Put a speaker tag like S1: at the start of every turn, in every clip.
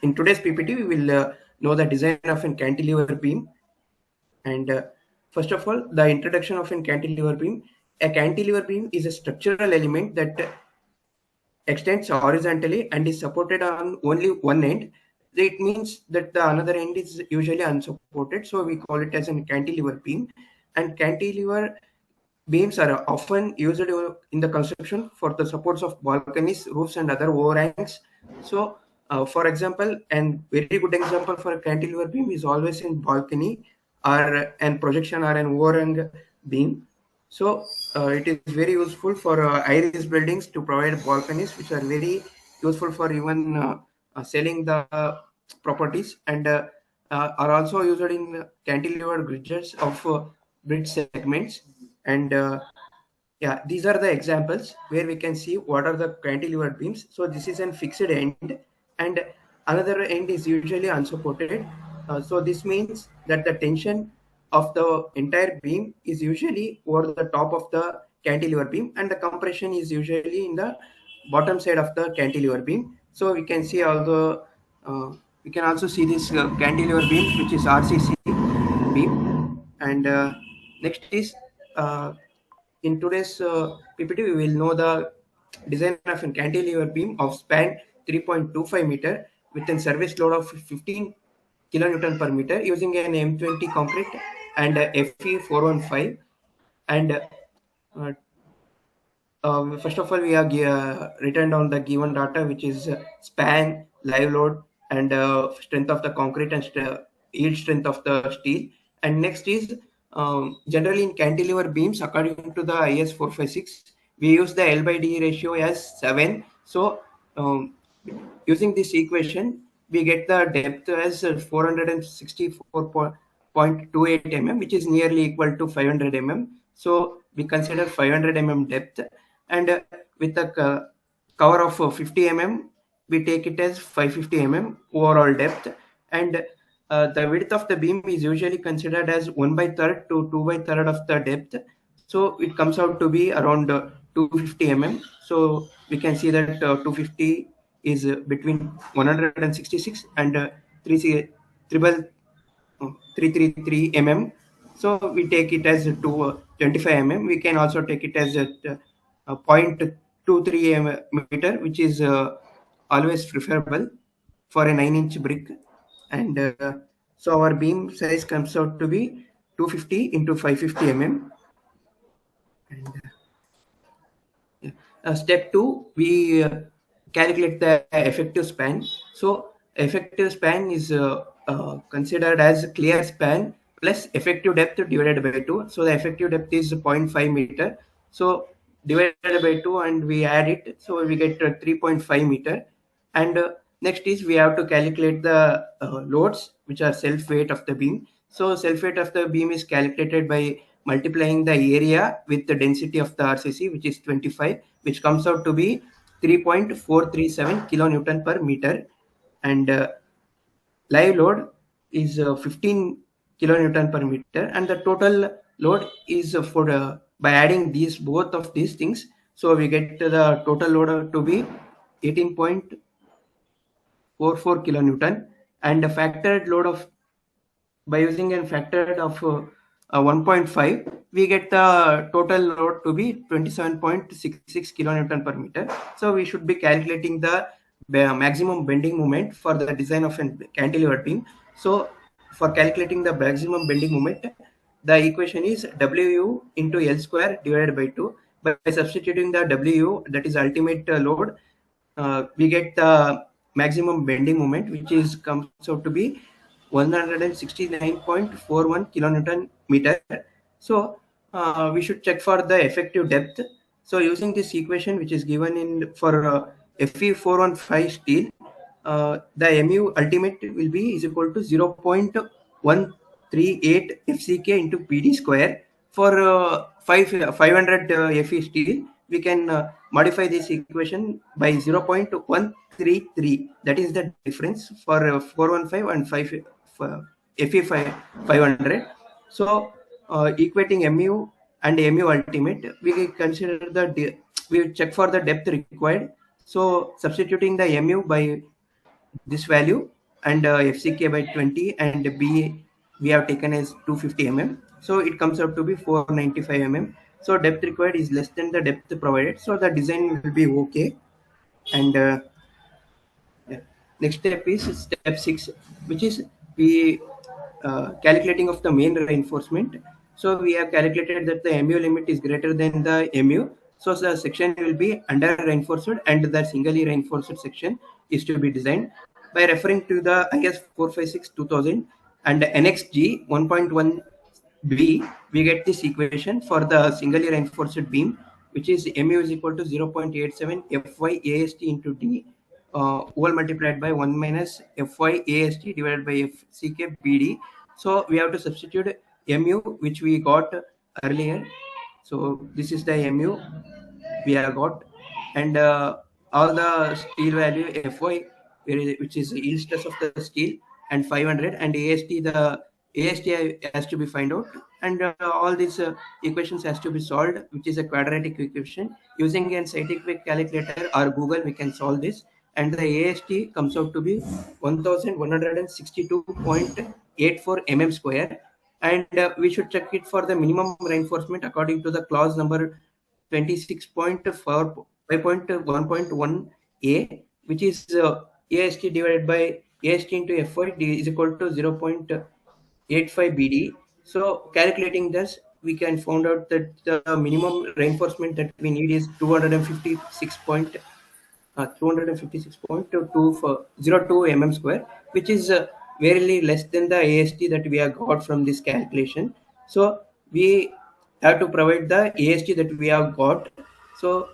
S1: in today's PPT, we will know the design of a cantilever beam. And first of all, the introduction of a cantilever beam. A cantilever beam is a structural element that extends horizontally and is supported on only one end. It means that the another end is usually unsupported, so we call it as a cantilever beam. And cantilever beams are often used in the construction for the supports of balconies, roofs, and other overhangs. So, for example, and very good example for a cantilever beam is always in balcony or an projection or an overhang beam. So, it is very useful for high-rise buildings to provide balconies, which are very useful for even selling the properties, and are also used in cantilever bridges of bridge segments. And yeah, these are the examples where we can see what are the cantilever beams. So this is a fixed end, and another end is usually unsupported. So this means that the tension of the entire beam is usually over the top of the cantilever beam, and the compression is usually in the bottom side of the cantilever beam. So we can see also we can also see this cantilever beam, which is RCC beam. And next is in today's PPT, we will know the design of a cantilever beam of span 3.25 meter with a service load of 15 kilonewton per meter using an M20 concrete and FE415. And first of all, we have written down the given data, which is span, live load, and strength of the concrete, and yield strength of the steel. And next is generally in cantilever beams, according to the IS 456, we use the L by D ratio as 7. So using this equation, we get the depth as 464.28 mm, which is nearly equal to 500 mm. So we consider 500 mm depth, and with a cover of 50 mm, we take it as 550 mm overall depth. And the width of the beam is usually considered as 1/3 to 2/3 of the depth. So it comes out to be around 250 mm. So we can see that 250 is between 166 and 333 mm. So we take it as 25 mm. We can also take it as a 0.23 meter, which is always preferable for a 9-inch brick. And so our beam size comes out to be 250 into 550 mm. And step 2, we calculate the effective span. So effective span is considered as clear span plus effective depth divided by 2. So the effective depth is 0.5 meter. So divided by 2 and we add it. So we get 3.5 meter. And next is we have to calculate the loads, which are self weight of the beam. So self weight of the beam is calculated by multiplying the area with the density of the RCC, which is 25, which comes out to be 3.437 kilonewton per meter. And live load is 15 kilonewton per meter, and the total load is for by adding these both of these things, so we get the total load to be 18.44 kilonewton. And the factored load of, by using a factor of 1.5, we get the total load to be 27.66 kilonewton per meter. So we should be calculating the maximum bending moment for the design of a cantilever beam. So for calculating the maximum bending moment, the equation is WU into L square divided by 2. By substituting the WU, that is ultimate load, we get the maximum bending moment, which is comes out to be 169.41 kilonewton meter. So we should check for the effective depth. So using this equation, which is given in for Fe415 steel, the Mu ultimate will be is equal to 0.138 FCK into PD square. For 500 Fe steel, we can modify this equation by 0.133. That is the difference for 415 and 500. So equating Mu and Mu ultimate, we consider we check for the depth required. So substituting the Mu by this value, and FCK by 20, and B we have taken as 250 mm. So it comes out to be 495 mm. So depth required is less than the depth provided. So the design will be okay. And yeah. Next step is step 6, which is we calculating of the main reinforcement. So we have calculated that the MU limit is greater than the MU. So the section will be under reinforced and the singly reinforced section is to be designed by referring to the IS 456 2000 and NXG 1.1 B. We get this equation for the singly reinforced beam, which is MU is equal to 0.87 Fy AST into D, whole multiplied by 1 minus Fy AST divided by FCK BD. So we have to substitute MU, which we got earlier. So this is the MU we have got, and all the steel value Fy, which is the yield stress of the steel, and 500, and AST has to be find out, and all these equations has to be solved, which is a quadratic equation. Using a scientific calculator or Google, we can solve this, and the AST comes out to be 1162.84 mm square, and we should check it for the minimum reinforcement according to the clause number 26.5.1.1a, which is AST divided by AST into Fy is equal to 0.85 BD. So calculating this, we can find out that the minimum reinforcement that we need is 256.02 mm square, which is very less than the AST that we have got from this calculation. So we have to provide the AST that we have got. So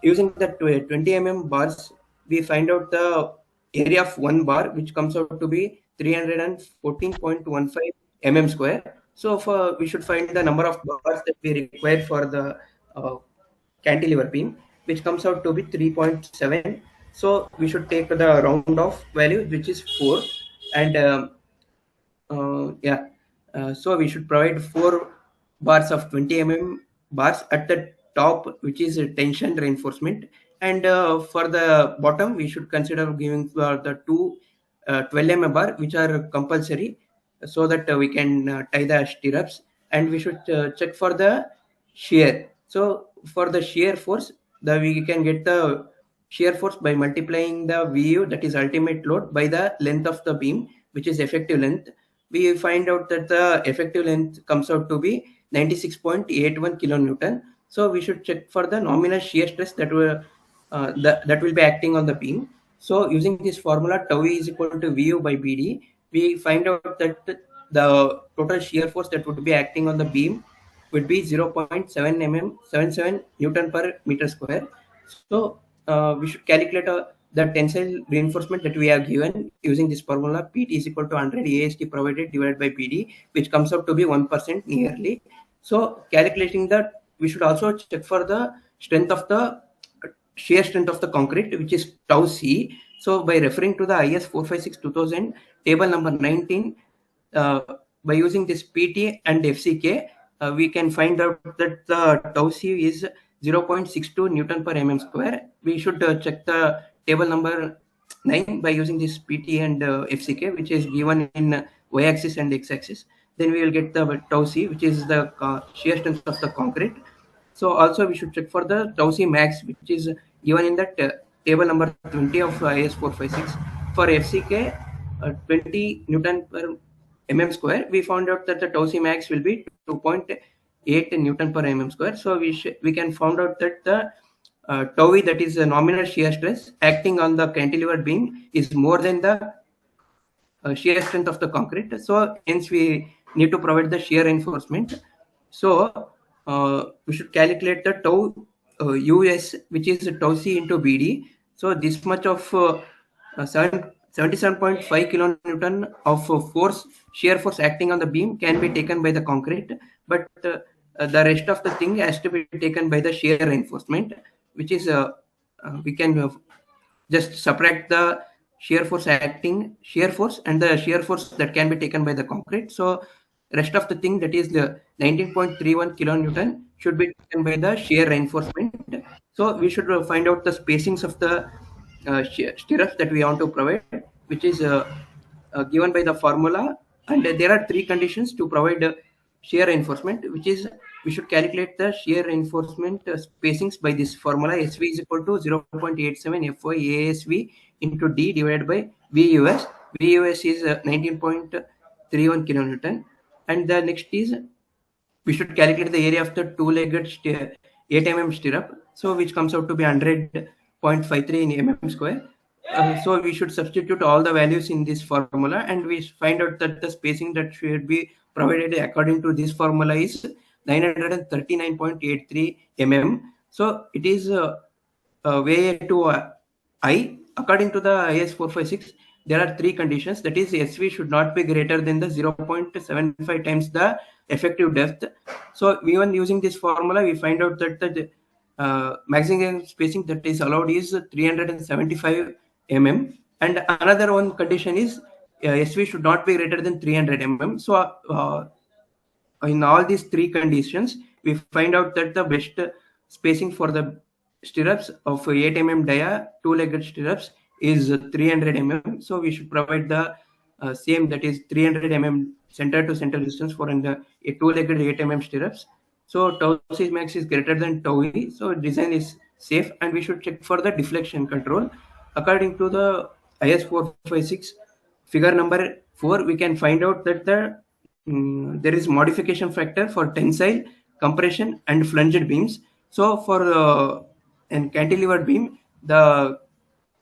S1: using the 20 mm bars, we find out the area of one bar, which comes out to be 314.15 mm square. So we should find the number of bars that we require for the cantilever beam, which comes out to be 3.7. So we should take the round off value, which is 4, and yeah, so we should provide 4 bars of 20 mm bars at the top, which is a tension reinforcement, and for the bottom we should consider giving the two 12 mm bar, which are compulsory, so that we can tie the stirrups, and we should check for the shear. So for the shear force, the we can get the shear force by multiplying the VU, that is ultimate load, by the length of the beam, which is effective length. We find out that the effective length comes out to be 96.81 kilonewton. So we should check for the nominal shear stress that will be acting on the beam. So using this formula, tau E is equal to VU by BD, we find out that the total shear force that would be acting on the beam would be 0.77 Newton per meter square. So we should calculate the tensile reinforcement that we have given using this formula. PT is equal to 100 AST provided divided by PD, which comes out to be 1% nearly. So calculating that, we should also check for the strength of the shear strength of the concrete, which is tau C. So by referring to the IS 456 2000 table number 19, uh, by using this PT and FCK, we can find out that the tau C is 0.62 Newton per mm square. We should check the table number 9 by using this PT and FCK, which is given in y-axis and x-axis. Then we will get the tau C, which is the shear strength of the concrete. So also we should check for the tau C max, which is given in that table number 20 of IS 456. For FCK, 20 Newton per mm square, we found out that the tau C max will be 2.8 Newton per mm square. So we can find out that the tau E, that is the nominal shear stress acting on the cantilever beam, is more than the shear strength of the concrete. So hence we need to provide the shear reinforcement. So we should calculate the tau US, which is tau C into BD. So this much of 77.5 kilonewton of force, shear force acting on the beam can be taken by the concrete, but the rest of the thing has to be taken by the shear reinforcement, which is we can just subtract the shear force and the shear force that can be taken by the concrete. So rest of the thing, that is the 19.31 kilonewton, should be taken by the shear reinforcement. So we should find out the spacings of the stirrups that we want to provide, which is given by the formula. And there are three conditions to provide shear reinforcement, which is we should calculate the shear reinforcement spacings by this formula. SV is equal to 0.87 FY ASV into D divided by VUS. VUS is 19.31 kilonewton. And the next is we should calculate the area of the two-legged 8 mm stirrup, so which comes out to be 100.53 in mm square. So we should substitute all the values in this formula, and we find out that the spacing that should be provided according to this formula is 939.83 mm. So it is way to I. According to the IS 456, there are three conditions. That is, SV should not be greater than the 0.75 times the effective depth. So even using this formula, we find out that the maximum spacing that is allowed is 375 mm. And another one condition is SV should not be greater than 300 mm. So in all these three conditions, we find out that the best spacing for the stirrups of 8 mm dia, two-legged stirrups, is 300 mm. So we should provide the same, that is 300 mm center to center distance for a two-legged 8 mm stirrups. So tau C max is greater than tau E, so design is safe, and we should check for the deflection control. According to the IS 456 figure number 4, we can find out that there is modification factor for tensile, compression, and flanged beams. So for an cantilever beam, the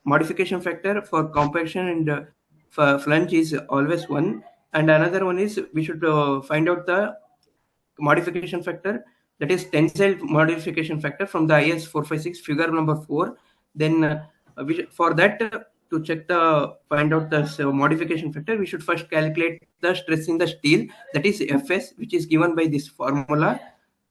S1: modification factor for compaction and for flange is always 1, and another one is we should find out the modification factor, that is tensile modification factor, from the IS 456 figure number 4. Then for that to check the find out the modification factor, we should first calculate the stress in the steel, that is Fs, which is given by this formula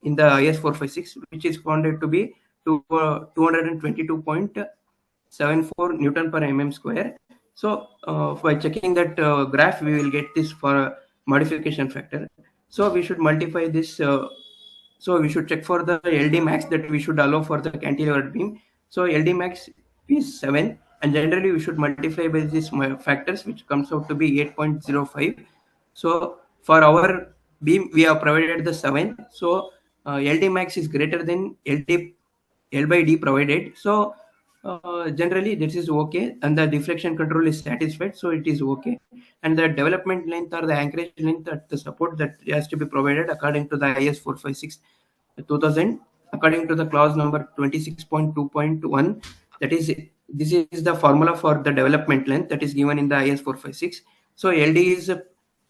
S1: in the IS 456, which is found to be 222.74 Newton per mm square. So by checking that graph, we will get this for modification factor. So we should multiply this. So we should check for the LD max that we should allow for the cantilever beam. So LD max is 7, and generally we should multiply by these factors, which comes out to be 8.05. So for our beam, we have provided the 7. So LD max is greater than L by D provided. So generally this is okay, and the deflection control is satisfied, so it is okay. And the development length or the anchorage length at the support that has to be provided according to the IS 456 2000, according to the clause number 26.2.1. That is, this is the formula for the development length that is given in the IS 456. So LD is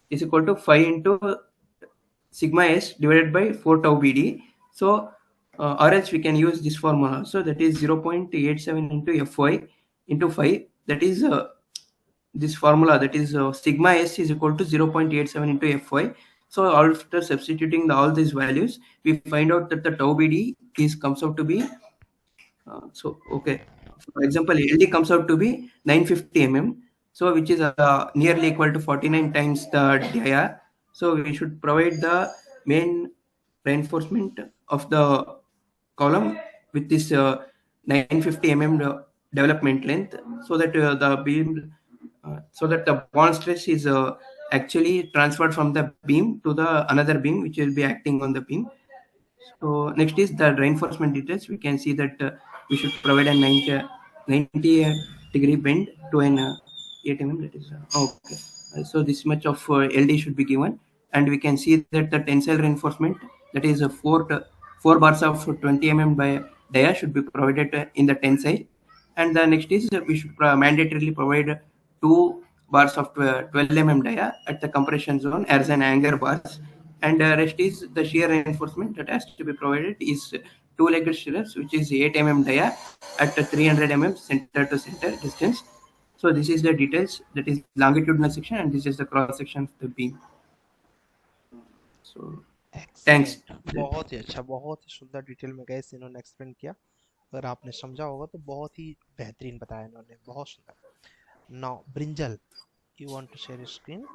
S1: equal to 5 into sigma s divided by 4 tau bd. So or else we can use this formula. So that is 0.87 into fy into 5. That is this formula, that is sigma s is equal to 0.87 into fy. So after substituting all these values, we find out that the tau bd is comes out to be okay. For example, LD comes out to be 950 mm, so which is nearly equal to 49 times the dia. So we should provide the main reinforcement of the column with this 950 mm development length, so that the beam, so that the bond stress is actually transferred from the beam to the another beam which will be acting on the beam. So next is the reinforcement details. We can see that we should provide a 90 degree bend to an 8 mm. That is okay. So this much of LD should be given, and we can see that the tensile reinforcement, that is 4 bars of 20 mm by dia should be provided in the tensile. And the next is we should mandatorily provide 2 bars of 12 mm dia at the compression zone as an anchor bars. And rest is the shear reinforcement that has to be provided is two-legged stirrups, which is 8 mm dia at 300 mm center to center distance. So this is the details, that is longitudinal section, and this is the cross section of the beam. So thanks.
S2: Excellent, बहुत ही अच्छा, बहुत ही सुंदर detail में gas इन्होंने explain किया। अगर आपने समझा होगा तो बहुत ही बेहतरीन बताया इन्होंने, बहुत सुंदर। Now brinjal, you want to share your screen?